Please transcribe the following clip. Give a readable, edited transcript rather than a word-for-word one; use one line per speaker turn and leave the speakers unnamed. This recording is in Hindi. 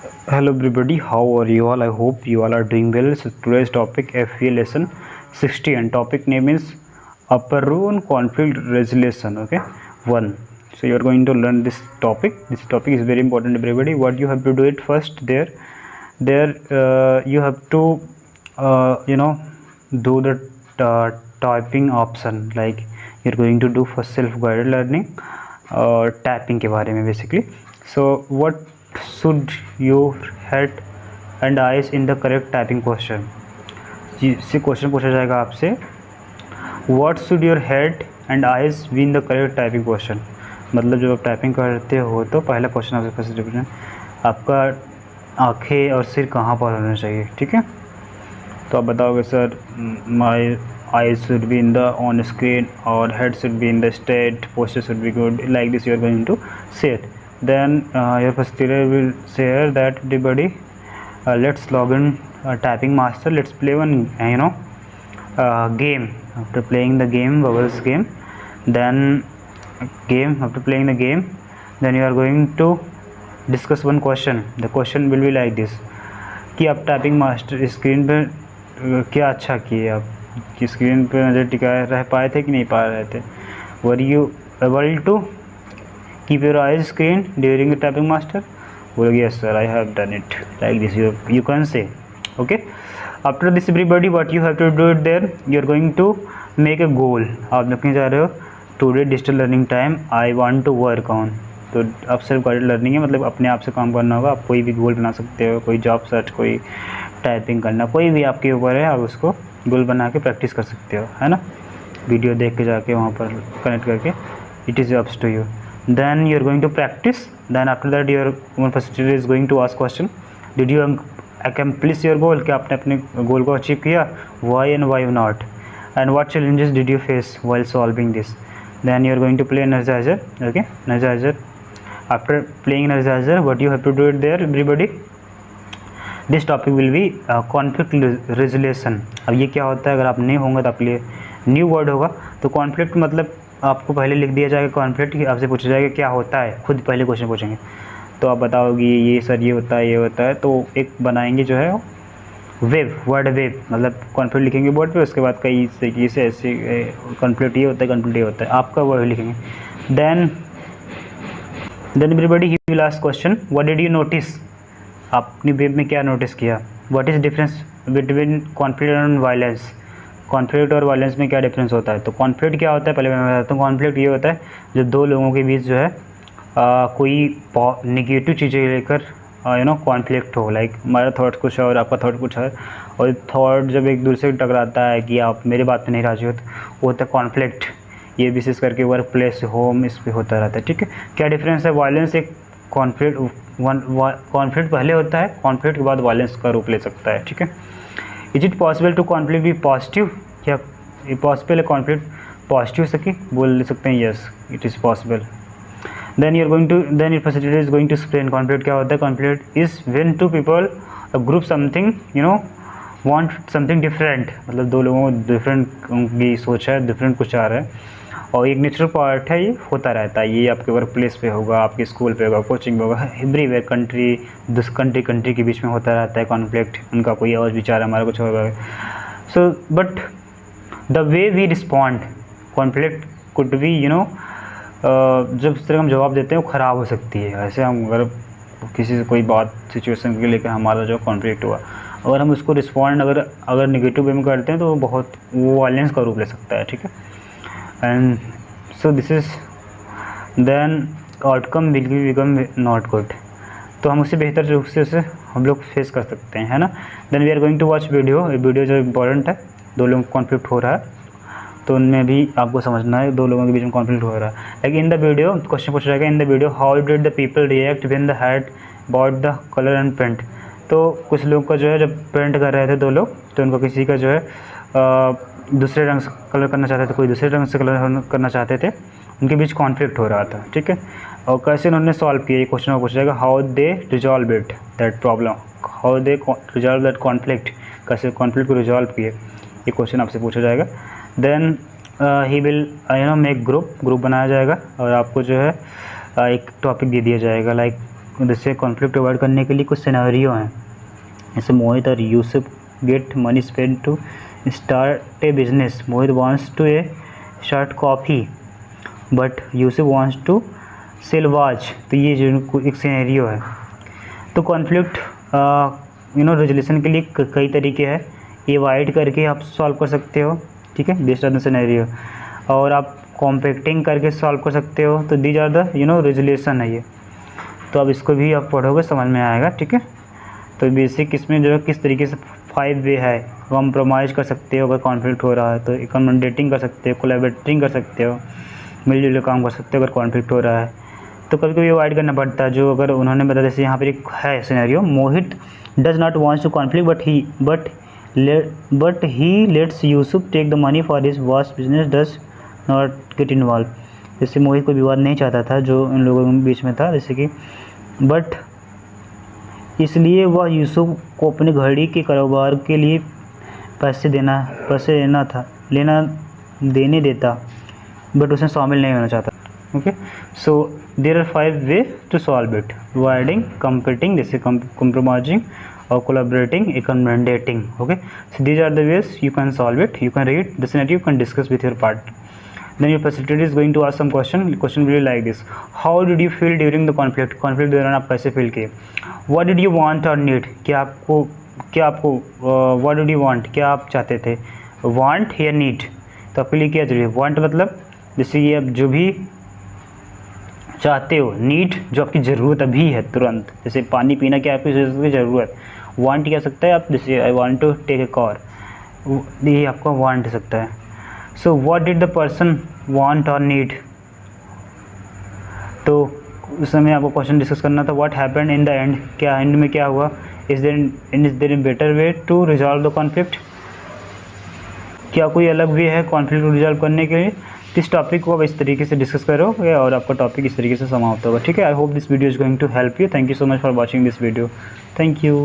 Hello everybody, how are you all? I hope you all are doing well. So today's topic FA lesson 60 and topic name is upper row conflict resolution. Okay, 1. So you are going to learn this topic. This topic is very important everybody. What you have to do it first there you have to do the typing option, like you're going to do for self-guided learning tapping के बारे में basically. So what should your head and eyes in the correct typing question? इससे क्वेश्चन पूछा जाएगा आपसे, what should your head and eyes be in the correct typing question. मतलब जब आप टाइपिंग करते हो तो पहला क्वेश्चन आपसे फर्स्ट आपका आँखें और सिर कहाँ पर होना चाहिए, ठीक है. तो आप बताओगे sir my eyes should be in the on screen or head should be in the straight, posture should be good, like this you are going to say it. Then your facilitator will share that everybody let's log in typing master, let's play one game. After playing the game, bubbles game, then after playing the game, then you are going to discuss one question. The question will be like this कि आप टाइपिंग मास्टर स्क्रीन पर क्या अच्छा किए, आप कि स्क्रीन पर नज़र टिकाए रह पाए थे कि नहीं पा रहे थे. Were you able to keep your eyes screen during the typing master. बोलोगे yes sir I have done it, like this you can say. Okay, after this everybody what you have to do it there, you are going to make a goal. आप लिखने जा रहे हो today digital learning time I want to work on. तो आप सेल्फ गाइडेड लर्निंग है, मतलब अपने आप से काम करना होगा. आप कोई भी गोल बना सकते हो, कोई जॉब सर्च, कोई टाइपिंग करना, कोई भी आपके ऊपर है, आप उसको गोल बना के प्रैक्टिस कर सकते हो, है ना. वीडियो देख के जाके वहाँ पर कनेक्ट करके it is up to you. Then you are going to practise. Then after that your facilitator is going to ask question, did you accomplish your goal, क्या आपने अपने गोल को अचीव किया, why and why not, and what challenges did you face while solving this. Then you are going to play energiser. Okay, energiser. After playing energiser what you have to do it there everybody, this topic will be conflict resolution. अब ये क्या होता है, अगर आप नहीं होंगे तो आपके लिए न्यू वर्ड होगा. तो कॉन्फ्लिक्ट मतलब आपको पहले लिख दिया जाएगा कॉन्फ्लिक्ट, आपसे पूछा जाएगा क्या होता है, खुद पहले क्वेश्चन पूछेंगे तो आप बताओगी ये सर ये होता है ये होता है. तो एक बनाएंगे जो है वेब, वर्ड वेब, मतलब कॉन्फ्लिक्ट लिखेंगे बोर्ड पे, उसके बाद कई तरीके से ऐसे कॉन्फ्लिक्ट ये होता है, कॉन्फ्लिक्ट ये होता है, आपका वर्ड लिखेंगे. Then everybody he will ask question, what did you notice, आपने वेब में क्या नोटिस किया. What is difference between conflict and violence, conflict और वायलेंस में क्या डिफरेंस होता है. तो कॉन्फ्लिक्ट क्या होता है पहले मैं बताता हूँ. कॉन्फ्लिक्ट ये होता है जब दो लोगों के बीच जो है कोई निगेटिव चीज़ें लेकर कॉन्फ्लिक्ट हो, लाइक हमारा थॉट कुछ है और आपका थॉट कुछ है, और थॉट जब एक दूसरे से टकराता है कि आप मेरी बात पे नहीं राजी हो, तो वो होता है कॉन्फ्लिक्ट. ये विशेष करके वर्क प्लेस, होम, इस पर होता रहता है, ठीक है. क्या डिफरेंस है, वायलेंस एक कॉन्फ्लिक्ट पहले होता है, कॉन्फ्लिक्ट के बाद वायलेंस का रूप ले सकता है, ठीक है. Is it possible to conflict be positive, क्या ये पॉसिबल है कॉन्फ्लिक्ट पॉजिटिव सके, बोल सकते हैं yes it is possible. Then your facilitator is going to explain conflict क्या होता है. Conflict is when two people group something want something different, मतलब दो लोगों को डिफरेंट की सोच है, डिफरेंट कुछ आ रहा है, और एक नेचुरल पार्ट है, ये होता रहता है. ये आपके वर्क प्लेस पे होगा, आपके स्कूल पे होगा, कोचिंग पे होगा, एवरीवेयर, कंट्री के बीच में होता रहता है कॉन्फ्लिक्ट. उनका कोई और विचार है, हमारा कुछ होगा. So but the way we respond, conflict could be जब इस तरह हम जवाब देते हैं वो ख़राब हो सकती है. ऐसे हम अगर किसी से कोई बात सिचुएशन के लेकर हमारा जो कॉन्फ्लिक्ट हुआ, अगर हम उसको रिस्पॉन्ड अगर निगेटिव वे में करते हैं तो वो वायलेंस का रूप ले सकता है, ठीक है. And so this is then outcome will be become not good. तो हम उससे बेहतर रूप से उसे हम लोग फेस कर सकते हैं, है ना. Then we are going to watch video जो इम्पोर्टेंट है. दो लोगों का कॉन्फ्लिक्ट हो रहा है तो उनमें भी आपको समझना है दो लोगों के बीच में कॉन्फ्लिक्ट हो रहा है. Like in the video question पूछा जाएगा, in the video how did the people react when the had bought the colour and paint. तो कुछ लोग का जो है जब पेंट कर रहे थे दो लोग, तो उनको किसी का जो है दूसरे रंग से कलर करना चाहते थे, कोई दूसरे रंग से कलर करना चाहते थे, उनके बीच कॉन्फ्लिक्ट हो रहा था, ठीक है. और कैसे उन्होंने सॉल्व किया, ये क्वेश्चन में पूछा जाएगा how they resolve it that problem, how they resolve that conflict, कैसे कॉन्फ्लिक्ट को रिजॉल्व किए, ये क्वेश्चन आपसे पूछा जाएगा. Then he will make group बनाया जाएगा और आपको जो है एक टॉपिक दे दिया जाएगा, लाइक जैसे कॉन्फ्लिक्ट अवॉइड करने के लिए कुछ सिनेरियो हैं, जैसे मोहित और Yusuf get money spend to start a business. Mohit wants to start coffee but Yusuf wants to sell watch. तो ये जो एक सिनेरियो है। तो कॉन्फ्लिक्ट रेजोल्यूशन के लिए कई तरीके हैं, अवॉइड करके आप सॉल्व कर सकते हो, ठीक है, बेस्ड ऑन द सिनेरियो, और आप कॉम्पैक्टिंग करके सॉल्व कर सकते हो। तो दीज आर द रेजोल्यूशन है ये। तो अब इसको भी आप पढ़ोगे समझ में आएगा, ठीक है। तो बेसिक इसमें जो है किस तरीके से 5 वे है, कॉम्प्रोमाइज़ कर सकते हो अगर कॉन्फ्लिक्ट हो रहा है तो, एकमोडेटिंग कर सकते हो, कोलैबोरेटिंग कर सकते हो, मिलजुल के काम कर सकते हो अगर कॉन्फ्लिक्ट हो रहा है। तो कभी कभी अवॉइड करना पड़ता है, जो अगर उन्होंने बताया, जैसे यहाँ पर एक है scenario, Mohit does not wants to conflict but he lets Yusuf take the money for his watch business does not get involve. जैसे मोहित कोई विवाद नहीं चाहता था जो इन लोगों के बीच में था, जैसे कि बट इसलिए वह यूसुफ को अपने घड़ी के कारोबार के लिए पैसे देने देता, बट उसमें शामिल नहीं होना चाहता। Okay, so there are 5 way to solve it, avoiding, competing, जैसे compromising, or collaborating, accommodating. Okay, so these are the ways you can solve it. You can read the scenario, you can discuss with your partner. Then your facilitator is going to ask some question will be like this: how did you feel during the conflict दौरान आप कैसे फील किए? What did you want or need? क्या आपको what did you want, क्या आप चाहते थे? Want या need? तो आपके लिए क्या जरूरी है? Want मतलब जैसे ये आप जो भी चाहते हो, नीड जो आपकी ज़रूरत अभी है तुरंत, जैसे पानी पीना क्या आपकी ज़रूरत, वांट क्या सकता है आप, जैसे I want to take a car, ये आपका वांट सकता है। So what did the person want और नीड, तो उस समय आपको क्वेश्चन डिस्कस करना था। What happened in the end, क्या एंड में क्या हुआ, is there a better way to resolve the conflict, क्या कोई अलग वे है कॉन्फ्लिक्ट को रिजॉल्व करने के लिए। इस टॉपिक को आप इस तरीके से डिस्कस करोगे और आपका टॉपिक इस तरीके से समाप्त होगा, ठीक है। I hope this video is going to help you. Thank you so much for watching this video. Thank you.